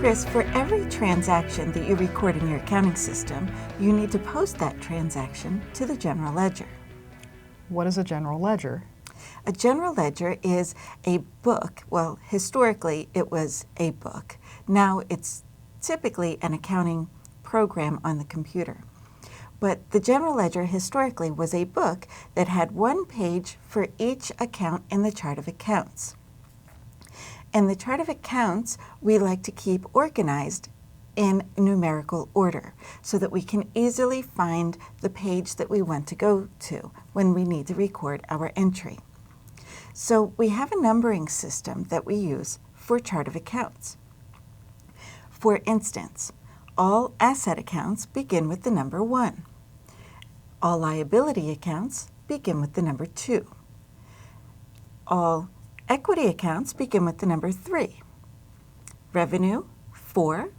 Chris, for every transaction that you record in your accounting system, you need to post that transaction to the general ledger. What is a general ledger? A general ledger is a book. Well, historically, it was a book. Now it's typically an accounting program on the computer. But the general ledger historically was a book that had one page for each account in the chart of accounts. And the chart of accounts we like to keep organized in numerical order so that we can easily find the page that we want to go to when we need to record our entry. So we have a numbering system that we use for chart of accounts. For instance, all asset accounts begin with the number 1. All liability accounts begin with the number 2. All equity accounts begin with the number 3. Revenue, 4.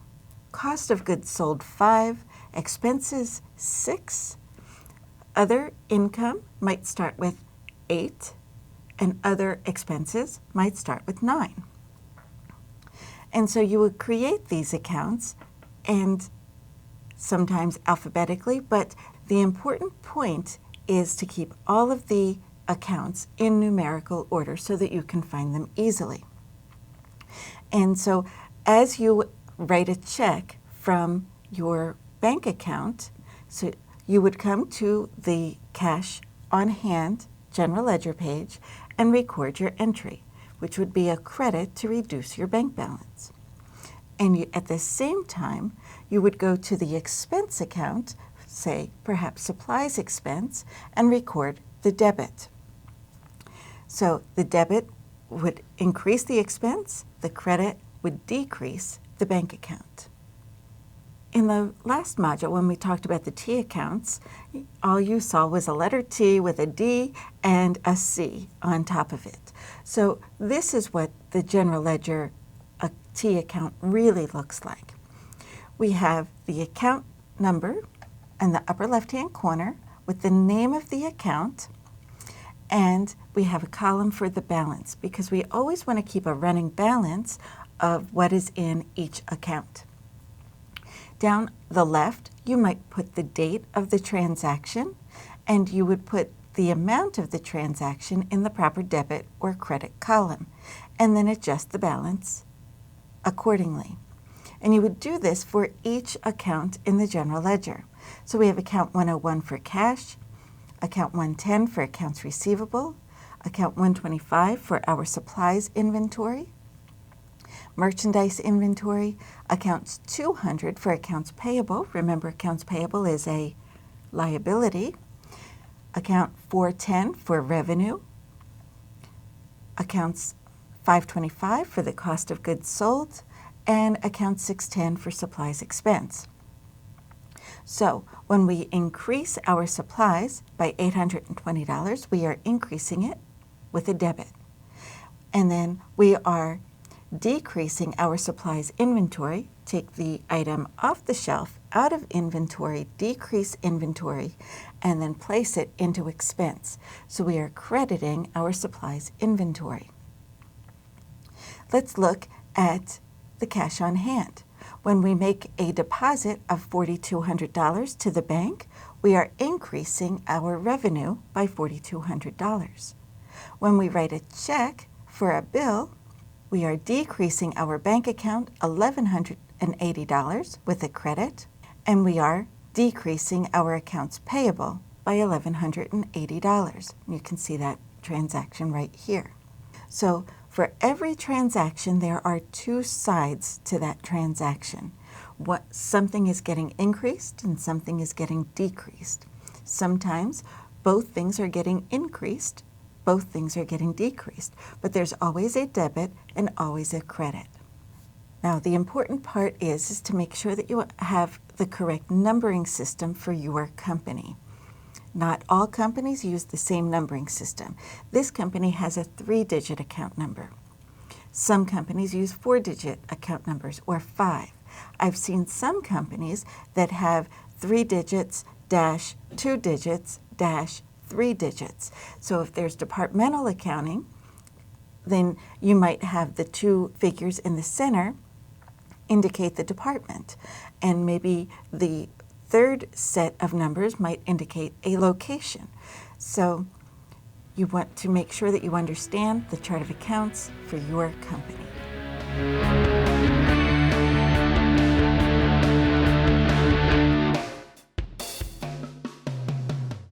Cost of goods sold, 5. Expenses, 6. Other income might start with 8. And other expenses might start with 9. And so you would create these accounts, and sometimes alphabetically, but the important point is to keep all of the accounts in numerical order so that you can find them easily. And so as you write a check from your bank account, so you would come to the cash on hand general ledger page and record your entry, which would be a credit to reduce your bank balance. And at the same time, you would go to the expense account, say perhaps supplies expense, and record the debit. So the debit would increase the expense, the credit would decrease the bank account. In the last module, when we talked about the T accounts, all you saw was a letter T with a D and a C on top of it. So this is what the general ledger T account really looks like. We have the account number in the upper left-hand corner with the name of the account, and we have a column for the balance because we always want to keep a running balance of what is in each account. Down the left, you might put the date of the transaction, and you would put the amount of the transaction in the proper debit or credit column, and then adjust the balance accordingly. And you would do this for each account in the general ledger. So we have account 101 for cash, account 110 for accounts receivable, account 125 for our supplies inventory, merchandise inventory, accounts 200 for accounts payable. Remember, accounts payable is a liability. Account 410 for revenue. Accounts 525 for the cost of goods sold, and account 610 for supplies expense. So when we increase our supplies by $820, we are increasing it with a debit. And then we are decreasing our supplies inventory, take the item off the shelf, out of inventory, decrease inventory, and then place it into expense. So we are crediting our supplies inventory. Let's look at the cash on hand. When we make a deposit of $4,200 to the bank, we are increasing our revenue by $4,200. When we write a check for a bill, we are decreasing our bank account $1,180 with a credit, and we are decreasing our accounts payable by $1,180. You can see that transaction right here. So for every transaction, there are two sides to that transaction. Something is getting increased and something is getting decreased. Sometimes both things are getting increased, both things are getting decreased, but there's always a debit and always a credit. Now, the important part is to make sure that you have the correct numbering system for your company. Not all companies use the same numbering system. This company has a 3-digit account number. Some companies use 4-digit account numbers or 5. I've seen some companies that have 3 digits dash 2 digits dash 3 digits. So if there's departmental accounting, then you might have the 2 figures in the center indicate the department. And maybe the third set of numbers might indicate a location. So you want to make sure that you understand the chart of accounts for your company.